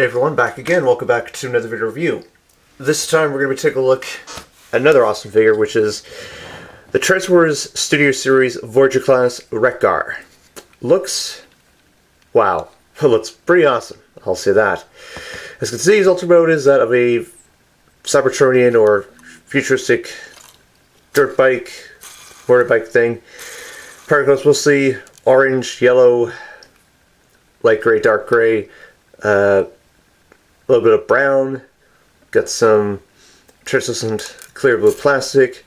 Hey everyone, back again. Welcome back to another video review. This time we're going to be taking a look at another awesome figure, which is the Transformers Studio Series Voyager Class Wreck Gar. Wow, it looks pretty awesome, I'll say that. As you can see, his ultra mode is that of a Cybertronian or futuristic dirt bike, motorbike thing. Particles mostly orange, yellow, light gray, dark gray, a little bit of brown, got some translucent clear blue plastic,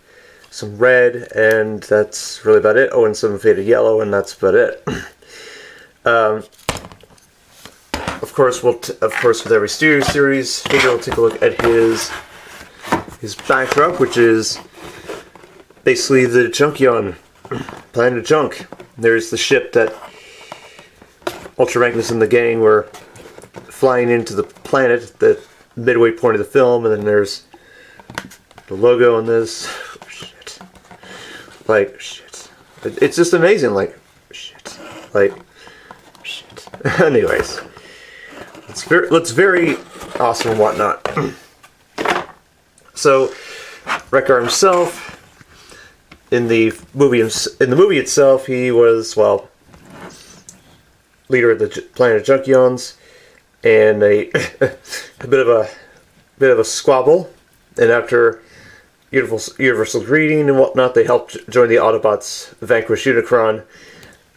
some red, and that's really about it. Oh, and some faded yellow, and that's about it. Of course, with every Studio Series figure, we'll take a look at his backdrop, which is basically the Junkion, Planet of Junk. There's the ship that Ultra Magnus and the gang were flying into the planet at the midway point of the film, and then there's the logo on this. Shit. Like, shit. It's just amazing, like, shit. Like, shit. Anyways. It's very awesome and whatnot. So, Wreck Gar himself, in the movie itself, he was, well, leader of the Planet of Junkions, and a bit of a squabble. And after Universal greeting and whatnot, they helped join the Autobots vanquish Unicron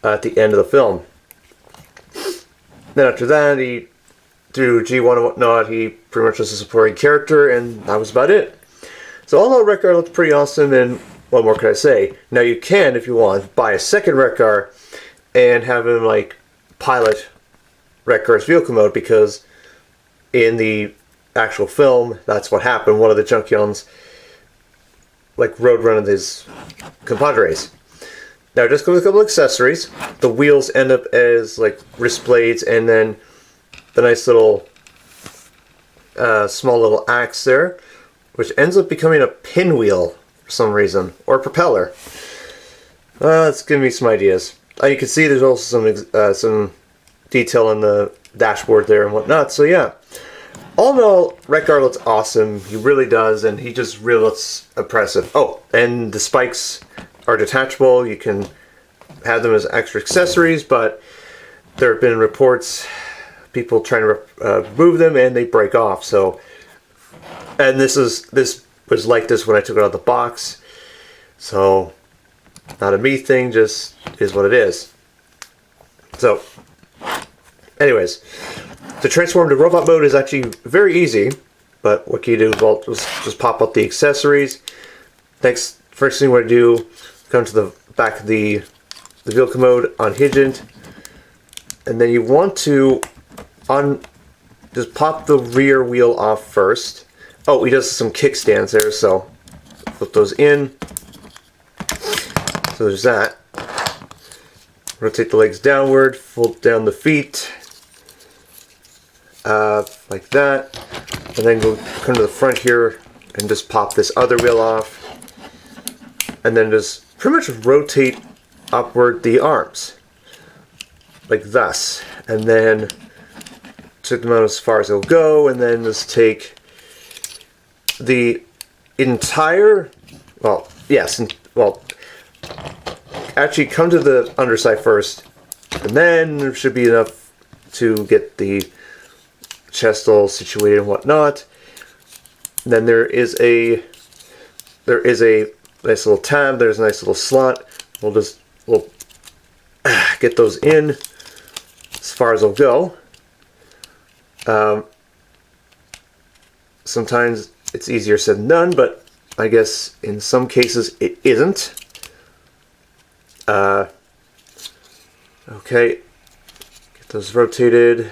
at the end of the film. Then after that, he through G1 and whatnot, he pretty much was a supporting character, and that was about it. So all in all, Wreck Gar looked pretty awesome, and what more could I say? Now you can, if you want, buy a second Wreck Gar and have him like pilot Wreck Gar's vehicle mode, because in the actual film, that's what happened. One of the Junkions like road running his compadres. Now just comes with a couple accessories. The wheels end up as like wrist blades, and then the nice little small little axe there, which ends up becoming a pinwheel for some reason, or propeller. It's giving me some ideas. You can see there's also some detail in the dashboard there and whatnot. So yeah, all in all, Wreck Gar looks awesome. He really does, and he just really looks impressive. Oh, and the spikes are detachable. You can have them as extra accessories, but there have been reports people trying to remove them, and they break off. So, and this was like this when I took it out of the box. So, not a me thing, just is what it is. So, anyways, to transform to robot mode is actually very easy. But what can you do? Well, just pop up the accessories. First thing you want to do, come to the back of the vehicle mode, unhinge it, and then you want to just pop the rear wheel off first. Oh, he does some kickstands there, so flip those in. So there's that. Rotate the legs downward, fold down the feet, like that, and then come to the front here and just pop this other wheel off, and then just pretty much rotate upward the arms, like thus, and then take them out as far as it'll go, and then just take the entire, actually come to the underside first, and then there should be enough to get the chest all situated and whatnot. And then there is a nice little tab, there's a nice little slot. We'll get those in as far as it'll go. Sometimes it's easier said than done, but I guess in some cases it isn't. Okay, get those rotated.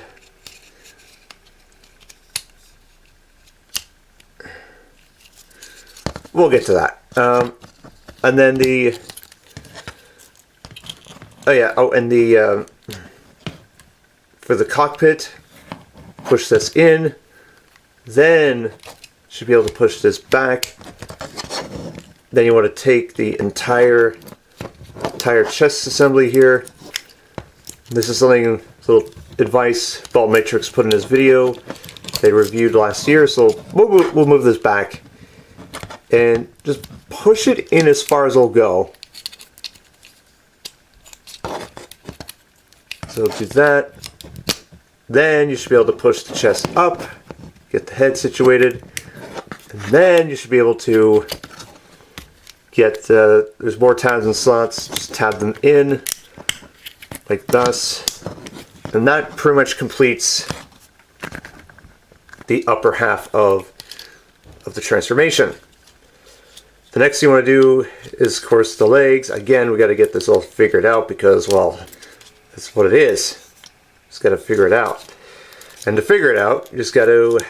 We'll get to that. And then for the cockpit, push this in, then should be able to push this back. Then you want to take the entire chest assembly here. This is something, a little advice Ball Matrix put in his video they reviewed last year, so we'll move this back and just push it in as far as it'll go. So do that. Then you should be able to push the chest up, get the head situated, and then you should be able to get, there's more tabs and slots, just tab them in, like thus. And that pretty much completes the upper half of the transformation. The next thing you want to do is, of course, the legs. Again, we got to get this all figured out because, well, that's what it is. Just got to figure it out. And to figure it out, you just got to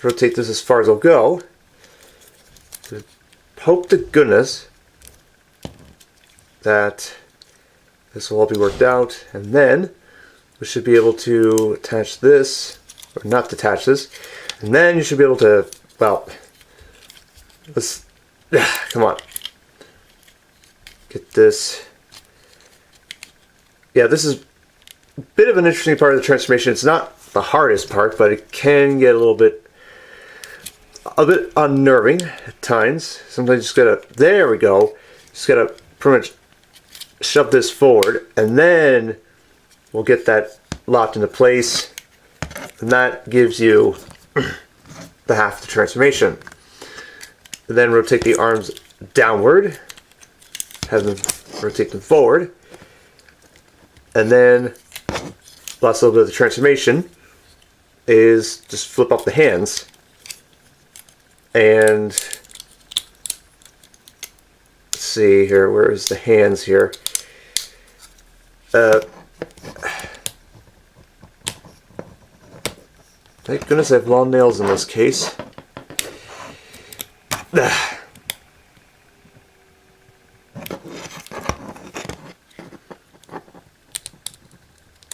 rotate this as far as it'll go. Hope to goodness that this will all be worked out, and then we should be able to attach this, or not detach this, and then you should be able to, well, let's, come on, get this. Yeah, this is a bit of an interesting part of the transformation. It's not the hardest part, but it can get a bit unnerving at times. Sometimes you just gotta, there we go, just gotta pretty much shove this forward, and then we'll get that locked into place, and that gives you the half of the transformation. And then rotate the arms downward, have them rotate them forward, and then last little bit of the transformation is just flip up the hands, and let's see here, where is the hands here? Thank goodness I have long nails in this case.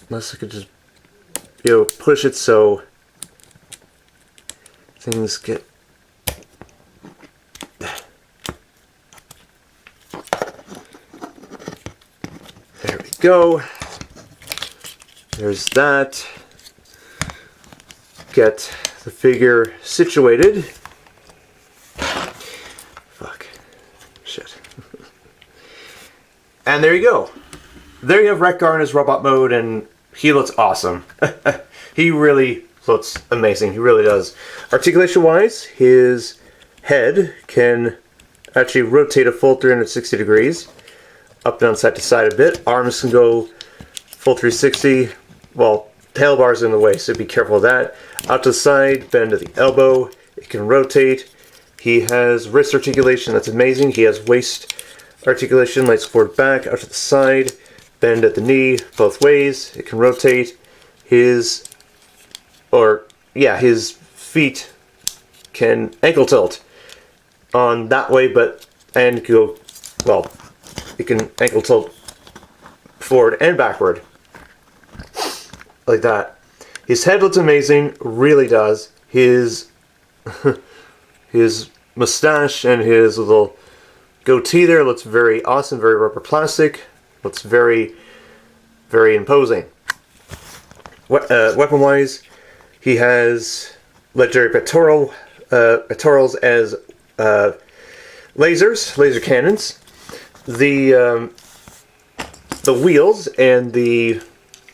Unless I could just, push it so things get. There we go. There's that. Get the figure situated. Fuck. Shit. And there you go. There you have Wreck Gar in his robot mode, and he looks awesome. He really looks amazing. He really does. Articulation wise, his head can actually rotate a full 360 degrees. Up and down, side to side a bit. Arms can go full 360. Well, tail bar's in the way, so be careful of that. Out to the side, bend to the elbow. It can rotate. He has wrist articulation, that's amazing. He has waist articulation, lights forward back, out to the side, bend at the knee, both ways. It can rotate. His feet can ankle tilt on that way, and go, well, it can ankle tilt forward and backward. Like that. His head looks amazing, really does. His mustache and his little goatee there looks very awesome, very rubber plastic. Looks very, very imposing. Weapon-wise, he has legendary pectorals as lasers, laser cannons. The wheels and the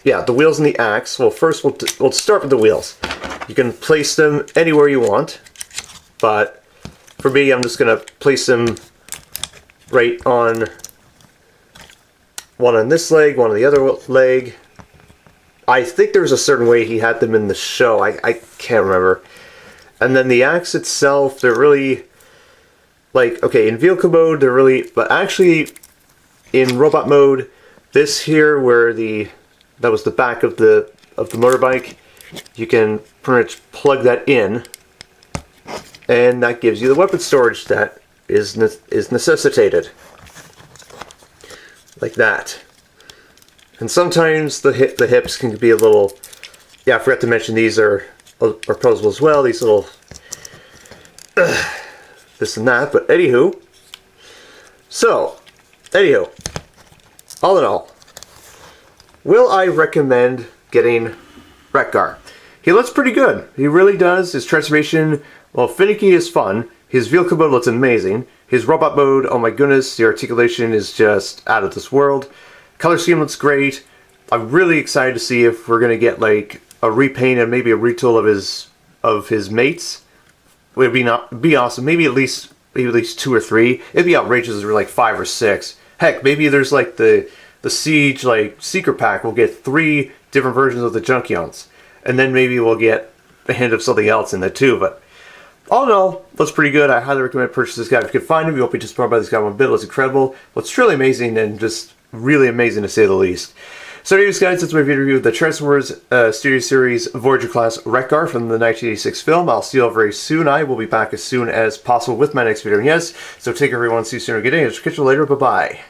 wheels and the axe. Well, first we'll start with the wheels. You can place them anywhere you want, but for me, I'm just gonna place them right on one on this leg, one on the other leg. I think there's a certain way he had them in the show. I can't remember. And then the axe itself, they're really like, okay, in vehicle mode they're really, but actually in robot mode, this here where that was the back of the motorbike, you can pretty much plug that in, and that gives you the weapon storage that is necessitated, like that. And sometimes the hips can be a little, I forgot to mention these are posable as well. These little this and that, but anywho. So, all in all, will I recommend getting Wreck Gar? He looks pretty good. He really does. His transformation, well, finicky is fun. His vehicle mode looks amazing. His robot mode, oh my goodness, the articulation is just out of this world. Color scheme looks great. I'm really excited to see if we're gonna get like a repaint and maybe a retool of his mates. Would be awesome. Maybe at least 2 or 3. It'd be outrageous if there were like 5 or 6. Heck, maybe there's like the Siege like secret pack. We'll get 3 different versions of the Junkions, and then maybe we'll get a hint of something else in there too. But all in all, looks pretty good. I highly recommend purchasing this guy. If you can find him, you won't be disappointed by this guy one bit. It looks incredible. What's truly amazing and just really amazing to say the least. So anyways guys, that's my video review of the Transformers Studio Series Voyager Class Wreck Gar from the 1986 film. I'll see you all very soon. I will be back as soon as possible with my next video. And yes, so take care everyone. See you soon or good day. I'll catch you later. Bye-bye.